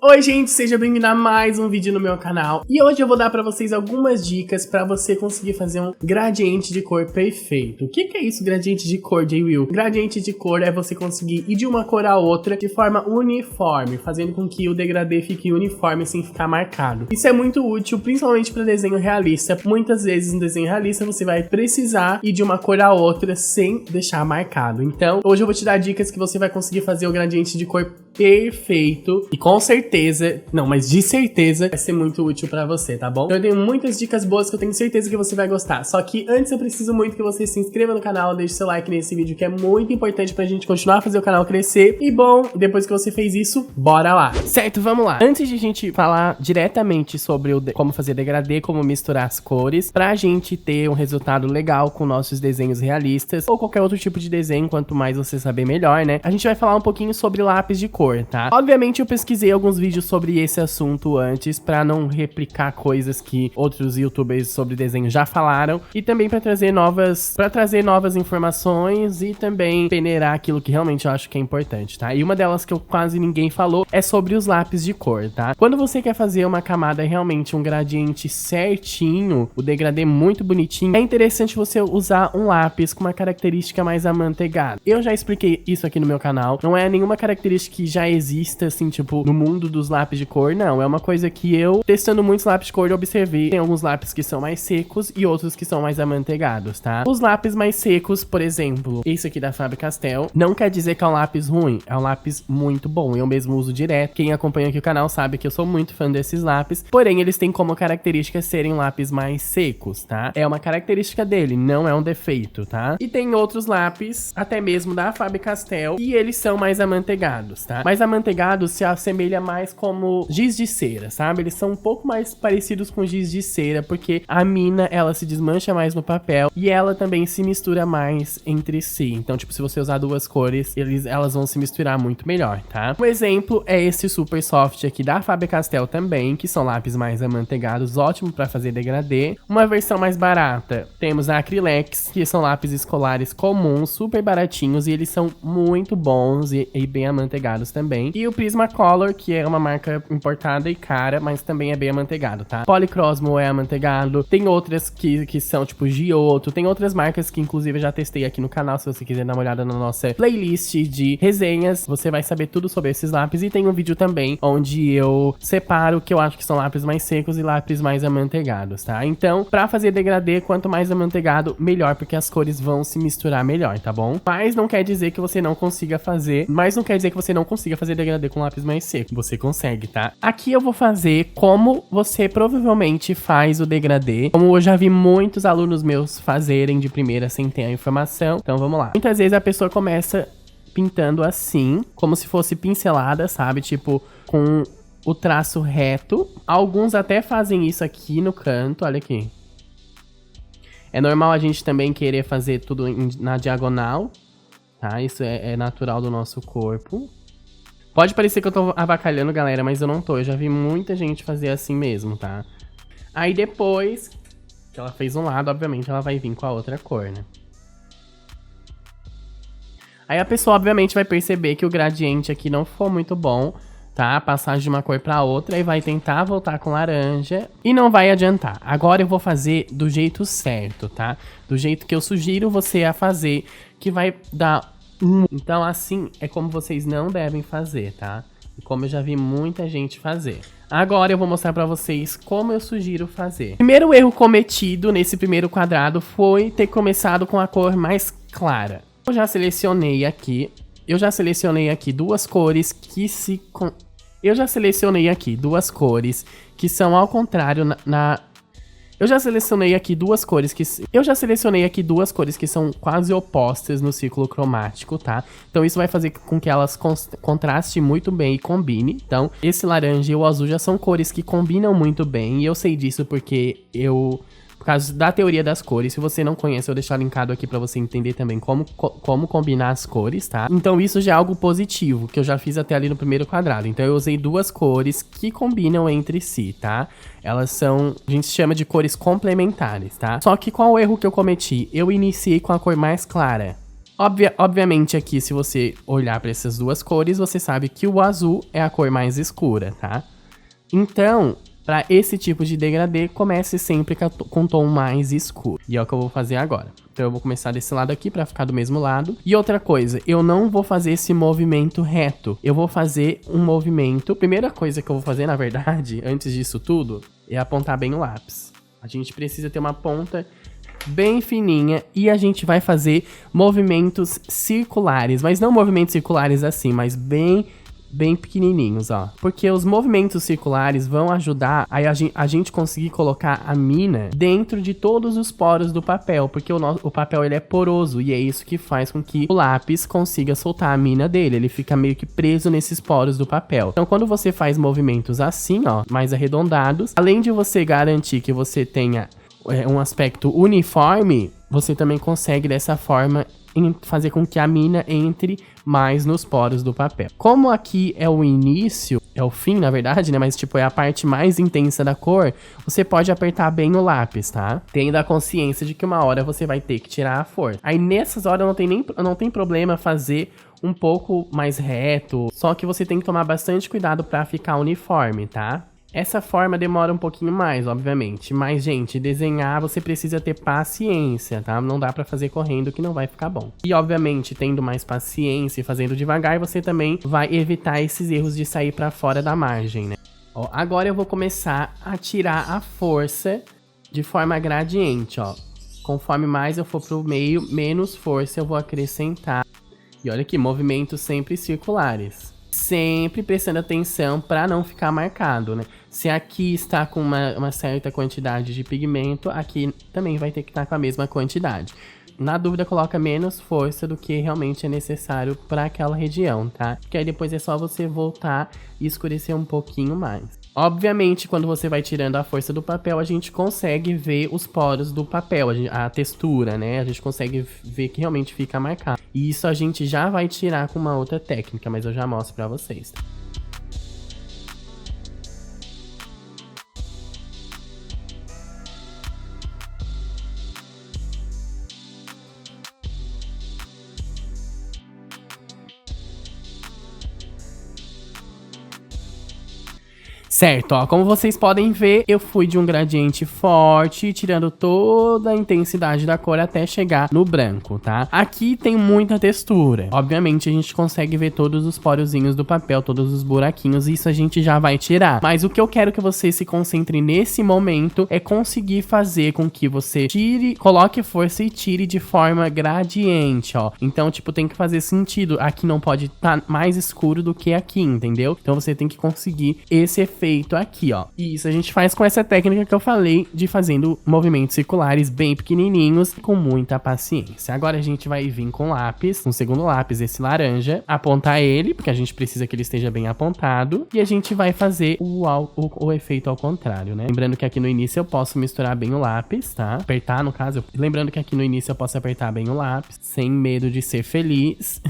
Oi gente, seja bem-vindo a mais um vídeo no meu canal. E hoje eu vou dar pra vocês algumas dicas pra você conseguir fazer um gradiente de cor perfeito. O que é isso, gradiente de cor, J.Will? Gradiente de cor é você conseguir ir de uma cor a outra de forma uniforme, fazendo com que o degradê fique uniforme sem ficar marcado. Isso é muito útil, principalmente para desenho realista. Muitas vezes no desenho realista você vai precisar ir de uma cor a outra sem deixar marcado. Então, hoje eu vou te dar dicas que você vai conseguir fazer o gradiente de cor perfeito e com certeza, não, mas de certeza vai ser muito útil pra você, tá bom? Então eu tenho muitas dicas boas que eu tenho certeza que você vai gostar. Só que antes eu preciso muito que você se inscreva no canal, deixe seu like nesse vídeo que é muito importante pra gente continuar a fazer o canal crescer. E bom, depois que você fez isso, bora lá. Certo, vamos lá. Antes de a gente falar diretamente sobre como fazer degradê, como misturar as cores, pra gente ter um resultado legal com nossos desenhos realistas ou qualquer outro tipo de desenho, quanto mais você saber melhor, né? A gente vai falar um pouquinho sobre lápis de cor, tá? Obviamente eu pesquisei alguns vídeos sobre esse assunto antes pra não replicar coisas que outros youtubers sobre desenho já falaram e também pra trazer novas informações e também peneirar aquilo que realmente eu acho que é importante, tá? E uma delas que quase ninguém falou é sobre os lápis de cor, tá? Quando você quer fazer uma camada realmente um gradiente certinho, o degradê muito bonitinho, é interessante você usar um lápis com uma característica mais amanteigada. Eu já expliquei isso aqui no meu canal, não é nenhuma característica que já exista, assim, tipo, no mundo dos lápis de cor, não. É uma coisa que eu, testando muitos lápis de cor, eu observei. Tem alguns lápis que são mais secos e outros que são mais amanteigados, tá? Os lápis mais secos, por exemplo, esse aqui da Faber-Castell, não quer dizer que é um lápis ruim, é um lápis muito bom. Eu mesmo uso direto. Quem acompanha aqui o canal sabe que eu sou muito fã desses lápis, porém, eles têm como característica serem lápis mais secos, tá? É uma característica dele, não é um defeito, tá? E tem outros lápis, até mesmo da Faber-Castell, e eles são mais amanteigados, tá? Mas amanteigados se assemelha mais como giz de cera, sabe? Eles são um pouco mais parecidos com giz de cera, porque a mina, ela se desmancha mais no papel e ela também se mistura mais entre si. Então, tipo, se você usar duas cores, elas vão se misturar muito melhor, tá? Um exemplo é esse Super Soft aqui da Faber-Castell também, que são lápis mais amanteigados, ótimo pra fazer degradê. Uma versão mais barata, temos a Acrylex, que são lápis escolares comuns, super baratinhos, e eles são muito bons e bem amanteigados também. E o Prismacolor, que é uma marca importada e cara, mas também é bem amanteigado, tá? Polycrosmo é amanteigado. Tem outras que são tipo Giotto. Tem outras marcas que inclusive eu já testei aqui no canal. Se você quiser dar uma olhada na nossa playlist de resenhas, você vai saber tudo sobre esses lápis. E tem um vídeo também onde eu separo o que eu acho que são lápis mais secos e lápis mais amanteigados, tá? Então, pra fazer degradê, quanto mais amanteigado, melhor, porque as cores vão se misturar melhor, tá bom? Mas não quer dizer que você não consiga fazer degradê com lápis mais seco. Você consegue, tá? Aqui eu vou fazer como você provavelmente faz o degradê, como eu já vi muitos alunos meus fazerem de primeira sem ter a informação. Então vamos lá. Muitas vezes a pessoa começa pintando assim, como se fosse pincelada, sabe? Tipo, com o traço reto. Alguns até fazem isso aqui no canto, olha aqui. É normal a gente também querer fazer tudo na diagonal, tá? Isso é natural do nosso corpo. Pode parecer que eu tô avacalhando, galera, mas eu não tô. Eu já vi muita gente fazer assim mesmo, tá? Aí depois que ela fez um lado, obviamente, ela vai vir com a outra cor, né? Aí a pessoa, obviamente, vai perceber que o gradiente aqui não ficou muito bom, tá? A passagem de uma cor pra outra e vai tentar voltar com laranja e não vai adiantar. Agora eu vou fazer do jeito certo, tá? Do jeito que eu sugiro você a fazer, que vai dar... Então assim é como vocês não devem fazer, tá? E como eu já vi muita gente fazer. Agora eu vou mostrar pra vocês como eu sugiro fazer. O primeiro erro cometido nesse primeiro quadrado foi ter começado com a cor mais clara. Eu já selecionei aqui duas cores que são ao contrário Eu já selecionei aqui duas cores que são quase opostas no círculo cromático, tá? Então isso vai fazer com que elas contrastem muito bem e combine. Então esse laranja e o azul já são cores que combinam muito bem. E eu sei disso porque por causa da teoria das cores, se você não conhece, eu vou deixar linkado aqui pra você entender também como combinar as cores, tá? Então isso já é algo positivo, que eu já fiz até ali no primeiro quadrado. Então eu usei duas cores que combinam entre si, tá? Elas são, a gente chama de cores complementares, tá? Só que qual o erro que eu cometi? Eu iniciei com a cor mais clara. Obviamente aqui, se você olhar para essas duas cores, você sabe que o azul é a cor mais escura, tá? Então, para esse tipo de degradê, comece sempre com tom mais escuro. E é o que eu vou fazer agora. Então eu vou começar desse lado aqui para ficar do mesmo lado. E outra coisa, eu não vou fazer esse movimento reto. Eu vou fazer um movimento... Primeira coisa que eu vou fazer, na verdade, antes disso tudo, é apontar bem o lápis. A gente precisa ter uma ponta bem fininha e a gente vai fazer movimentos circulares. Mas não movimentos circulares assim, mas bem pequenininhos, ó. Porque os movimentos circulares vão ajudar a gente conseguir colocar a mina dentro de todos os poros do papel, porque o papel ele é poroso e é isso que faz com que o lápis consiga soltar a mina dele, ele fica meio que preso nesses poros do papel. Então quando você faz movimentos assim, ó, mais arredondados, além de você garantir que você tenha um aspecto uniforme, você também consegue dessa forma fazer com que a mina entre mais nos poros do papel. Como aqui é o início, é o fim, na verdade, né? Mas, tipo, é a parte mais intensa da cor, você pode apertar bem o lápis, tá? Tendo a consciência de que uma hora você vai ter que tirar a força. Aí, nessas horas, não tem problema fazer um pouco mais reto, só que você tem que tomar bastante cuidado pra ficar uniforme, tá? Essa forma demora um pouquinho mais, obviamente. Mas, gente, desenhar você precisa ter paciência, tá? Não dá pra fazer correndo que não vai ficar bom. E, obviamente, tendo mais paciência e fazendo devagar, você também vai evitar esses erros de sair pra fora da margem, né? Ó, agora eu vou começar a tirar a força de forma gradiente, ó. Conforme mais eu for pro meio, menos força eu vou acrescentar. E olha aqui, movimentos sempre circulares. Sempre prestando atenção para não ficar marcado, né? Se aqui está com uma certa quantidade de pigmento, aqui também vai ter que estar com a mesma quantidade. Na dúvida, coloca menos força do que realmente é necessário para aquela região, tá? Porque aí depois é só você voltar e escurecer um pouquinho mais. Obviamente, quando você vai tirando a força do papel, a gente consegue ver os poros do papel, a textura, né? A gente consegue ver que realmente fica marcado. E isso a gente já vai tirar com uma outra técnica, mas eu já mostro pra vocês. Certo, ó, como vocês podem ver, eu fui de um gradiente forte, tirando toda a intensidade da cor até chegar no branco, tá? Aqui tem muita textura. Obviamente, a gente consegue ver todos os porozinhos do papel, todos os buraquinhos, isso a gente já vai tirar. Mas o que eu quero que você se concentre nesse momento é conseguir fazer com que você coloque força e tire de forma gradiente, ó. Então, tipo, tem que fazer sentido. Aqui não pode estar mais escuro do que aqui, entendeu? Então, você tem que conseguir esse efeito aqui, ó. E isso a gente faz com essa técnica que eu falei de fazendo movimentos circulares bem pequenininhos com muita paciência. Agora a gente vai vir com lápis, um segundo lápis, esse laranja, apontar ele, porque a gente precisa que ele esteja bem apontado, e a gente vai fazer o efeito ao contrário, né? Lembrando que aqui no início eu posso misturar bem o lápis, tá? Apertar, no caso. Lembrando que aqui no início eu posso apertar bem o lápis, sem medo de ser feliz.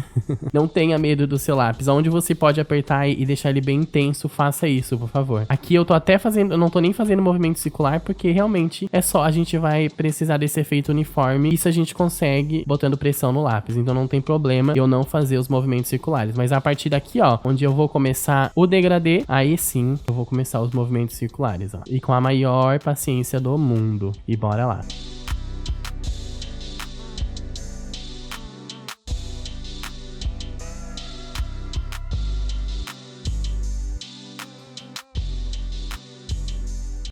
Não tenha medo do seu lápis. Onde você pode apertar e deixar ele bem intenso, faça isso, por favor. Aqui eu tô até fazendo, eu não tô nem fazendo movimento circular, porque realmente é só, a gente vai precisar desse efeito uniforme. Isso a gente consegue botando pressão no lápis, então não tem problema eu não fazer os movimentos circulares. Mas a partir daqui, ó, onde eu vou começar o degradê, aí sim eu vou começar os movimentos circulares, ó. E com a maior paciência do mundo. E bora lá.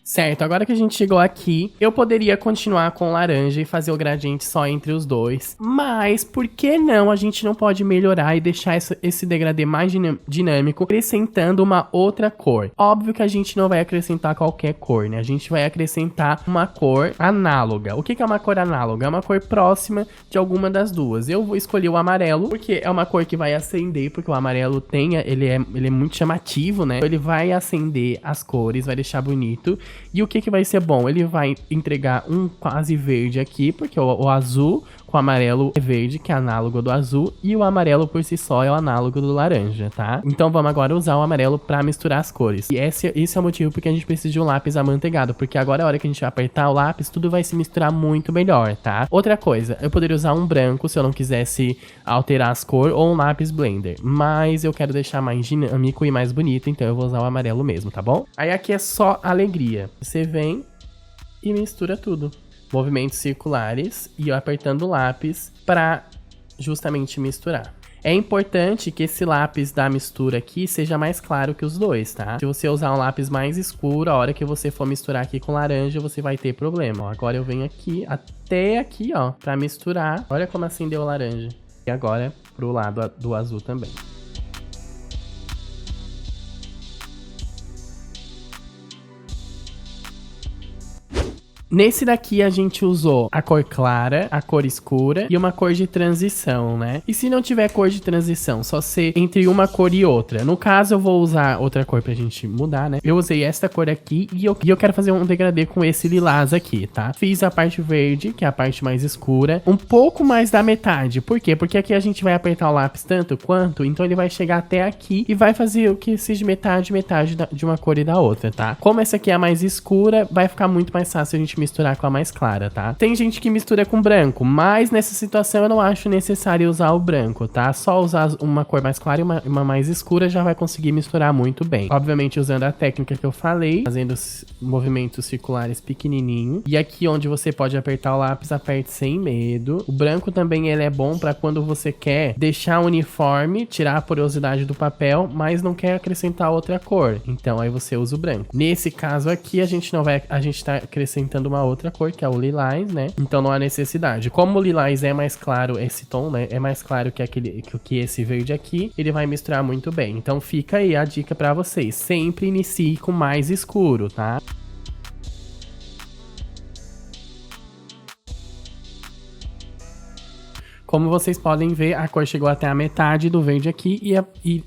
Certo, agora que a gente chegou aqui, eu poderia continuar com laranja e fazer o gradiente só entre os dois. Mas, por que não a gente não pode melhorar e deixar esse degradê mais dinâmico, acrescentando uma outra cor? Óbvio que a gente não vai acrescentar qualquer cor, né? A gente vai acrescentar uma cor análoga. O que é uma cor análoga? É uma cor próxima de alguma das duas. Eu vou escolher o amarelo, porque é uma cor que vai acender, porque o amarelo ele é muito chamativo, né? Ele vai acender as cores, vai deixar bonito. E o que vai ser bom? Ele vai entregar um quase verde aqui, porque o azul com o amarelo verde, que é análogo do azul, e o amarelo por si só é o análogo do laranja, tá? Então vamos agora usar o amarelo pra misturar as cores. E esse é o motivo porque a gente precisa de um lápis amanteigado, porque agora a hora que a gente vai apertar o lápis, tudo vai se misturar muito melhor, tá? Outra coisa, eu poderia usar um branco se eu não quisesse alterar as cores, ou um lápis blender, mas eu quero deixar mais dinâmico e mais bonito, então eu vou usar o amarelo mesmo, tá bom? Aí aqui é só alegria. Você vem e mistura tudo. Movimentos circulares e eu apertando o lápis pra justamente misturar. É importante que esse lápis da mistura aqui seja mais claro que os dois, tá? Se você usar um lápis mais escuro, a hora que você for misturar aqui com laranja, você vai ter problema. Ó, agora eu venho aqui, até aqui, ó, pra misturar. Olha como acendeu o laranja. E agora pro lado do azul também. Nesse daqui a gente usou a cor clara, a cor escura e uma cor de transição, né? E se não tiver cor de transição, só ser entre uma cor e outra. No caso, eu vou usar outra cor pra gente mudar, né? Eu usei esta cor aqui e eu quero fazer um degradê com esse lilás aqui, tá? Fiz a parte verde, que é a parte mais escura, um pouco mais da metade. Por quê? Porque aqui a gente vai apertar o lápis tanto quanto, então ele vai chegar até aqui e vai fazer o que seja metade de uma cor e da outra, tá? Como essa aqui é a mais escura, vai ficar muito mais fácil a gente misturar com a mais clara, tá? Tem gente que mistura com branco, mas nessa situação eu não acho necessário usar o branco, tá? Só usar uma cor mais clara e uma mais escura já vai conseguir misturar muito bem. Obviamente usando a técnica que eu falei, fazendo movimentos circulares pequenininho. E aqui onde você pode apertar o lápis, aperte sem medo. O branco também ele é bom para quando você quer deixar uniforme, tirar a porosidade do papel, mas não quer acrescentar outra cor. Então aí você usa o branco. Nesse caso aqui a gente tá acrescentando uma outra cor, que é o lilás, né? Então não há necessidade. Como o lilás é mais claro, esse tom, né? É mais claro que esse verde aqui, ele vai misturar muito bem. Então fica aí a dica pra vocês. Sempre inicie com mais escuro, tá? Como vocês podem ver, a cor chegou até a metade do verde aqui e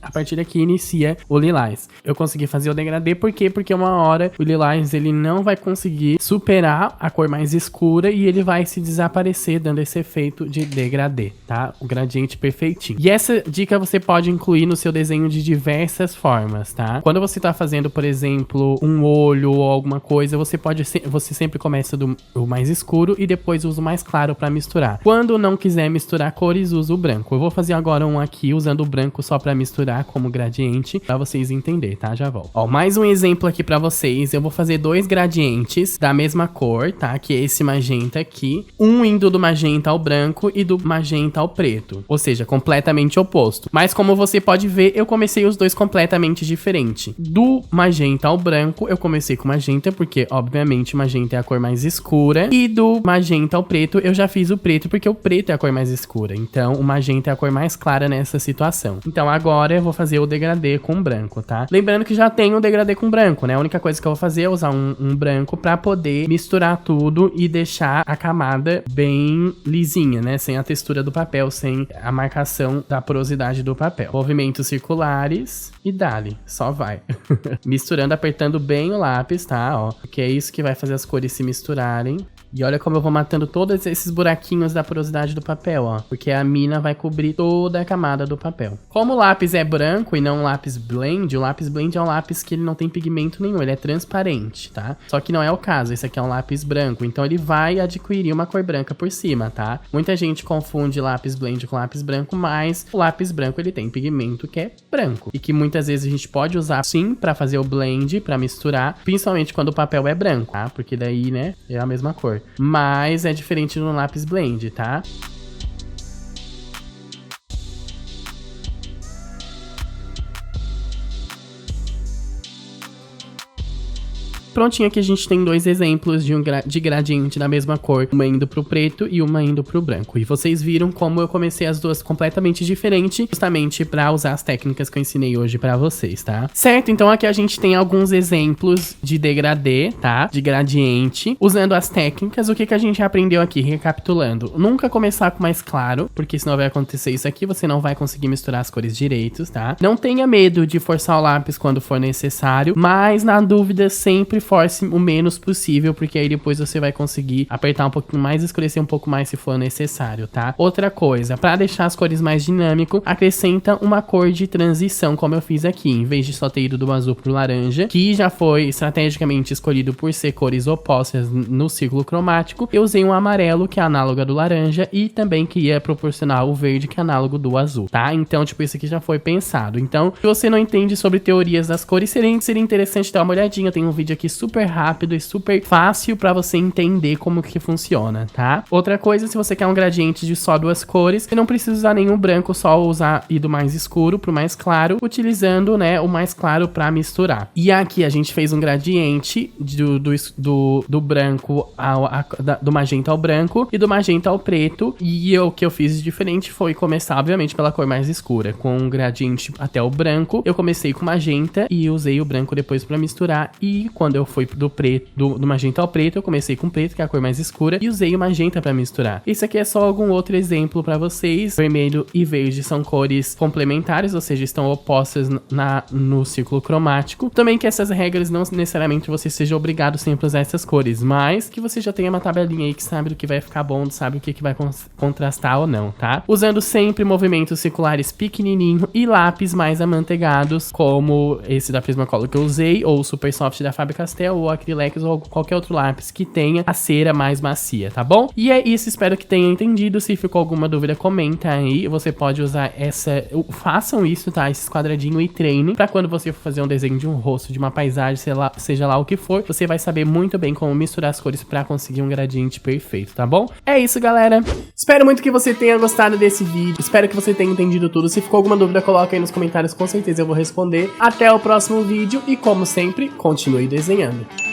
a partir daqui inicia o lilás. Eu consegui fazer o degradê, por quê? Porque uma hora o lilás ele não vai conseguir superar a cor mais escura e ele vai se desaparecer, dando esse efeito de degradê, tá? O gradiente perfeitinho. E essa dica você pode incluir no seu desenho de diversas formas, tá? Quando você tá fazendo, por exemplo, um olho ou alguma coisa, você sempre começa do mais escuro e depois usa o mais claro pra misturar. Quando não quiser misturar cores, usa o branco. Eu vou fazer agora um aqui usando o branco só pra misturar como gradiente, pra vocês entenderem, tá? Já volto. Ó, mais um exemplo aqui pra vocês. Eu vou fazer dois gradientes da mesma cor, tá? Que é esse magenta aqui. Um indo do magenta ao branco e do magenta ao preto. Ou seja, completamente oposto. Mas como você pode ver, eu comecei os dois completamente diferentes. Do magenta ao branco, eu comecei com magenta, porque obviamente magenta é a cor mais escura. E do magenta ao preto, eu já fiz o preto, porque o preto é a cor mais escura. Então, o magenta é a cor mais clara nessa situação. Então, agora eu vou fazer o degradê com branco, tá? Lembrando que já tem o degradê com branco, né? A única coisa que eu vou fazer é usar um branco pra poder misturar tudo e deixar a camada bem lisinha, né? Sem a textura do papel, sem a marcação da porosidade do papel. Movimentos circulares e dali, só vai. Misturando, apertando bem o lápis, tá? Ó, porque é isso que vai fazer as cores se misturarem. E olha como eu vou matando todos esses buraquinhos da porosidade do papel, ó. Porque a mina vai cobrir toda a camada do papel. Como o lápis é branco e não um lápis blend, o lápis blend é um lápis que ele não tem pigmento nenhum, ele é transparente, tá? Só que não é o caso, esse aqui é um lápis branco, então ele vai adquirir uma cor branca por cima, tá? Muita gente confunde lápis blend com lápis branco, mas o lápis branco ele tem pigmento que é branco. E que muitas vezes a gente pode usar sim pra fazer o blend, pra misturar, principalmente quando o papel é branco, tá? Porque daí, né, é a mesma cor. Mas é diferente no lápis blend, tá? Prontinho, aqui a gente tem dois exemplos de gradiente da mesma cor, uma indo pro preto e uma indo pro branco. E vocês viram como eu comecei as duas completamente diferentes, justamente pra usar as técnicas que eu ensinei hoje pra vocês, tá? Certo, então aqui a gente tem alguns exemplos de degradê, tá? De gradiente, usando as técnicas. O que que a gente aprendeu aqui, recapitulando? Nunca começar com mais claro, porque senão vai acontecer isso aqui, você não vai conseguir misturar as cores direitos, tá? Não tenha medo de forçar o lápis quando for necessário, mas na dúvida sempre force o menos possível, porque aí depois você vai conseguir apertar um pouquinho mais, escurecer um pouco mais se for necessário, tá? Outra coisa, pra deixar as cores mais dinâmico, acrescenta uma cor de transição, como eu fiz aqui, em vez de só ter ido do azul pro laranja, que já foi estrategicamente escolhido por ser cores opostas no círculo cromático, eu usei um amarelo, que é análogo do laranja, e também que ia proporcionar o verde, que é análogo do azul, tá? Então, tipo, isso aqui já foi pensado. Então, se você não entende sobre teorias das cores, seria interessante dar uma olhadinha. Tem um vídeo aqui super rápido e super fácil pra você entender como que funciona, tá? Outra coisa, se você quer um gradiente de só duas cores, você não precisa usar nenhum branco, só usar ir do mais escuro pro mais claro, utilizando, né, o mais claro pra misturar. E aqui a gente fez um gradiente do branco do magenta ao branco e do magenta ao preto, e o que eu fiz de diferente foi começar, obviamente, pela cor mais escura, com um gradiente até o branco. Eu comecei com magenta e usei o branco depois pra misturar, e quando eu fui do preto, do magenta ao preto, eu comecei com preto, que é a cor mais escura, e usei o magenta pra misturar. Isso aqui é só algum outro exemplo pra vocês. Vermelho e verde são cores complementares, ou seja, estão opostas no círculo cromático. Também que essas regras não necessariamente você seja obrigado sempre a usar essas cores, mas que você já tenha uma tabelinha aí que sabe do que vai ficar bom, sabe o que vai contrastar ou não, tá? Usando sempre movimentos circulares pequenininho e lápis mais amanteigados, como esse da Prismacolor que eu usei, ou o Super Soft da Faber-Castell, ou Acrylex, ou qualquer outro lápis que tenha a cera mais macia, tá bom? E é isso, espero que tenha entendido. Se ficou alguma dúvida, comenta aí. Você pode usar façam isso, tá? Esses quadradinhos e treinem pra quando você for fazer um desenho de um rosto, de uma paisagem, seja lá o que for, você vai saber muito bem como misturar as cores pra conseguir um gradiente perfeito, tá bom? É isso, galera. Espero muito que você tenha gostado desse vídeo. Espero que você tenha entendido tudo. Se ficou alguma dúvida, coloca aí nos comentários, com certeza eu vou responder. Até o próximo vídeo e, como sempre, continue desenhando.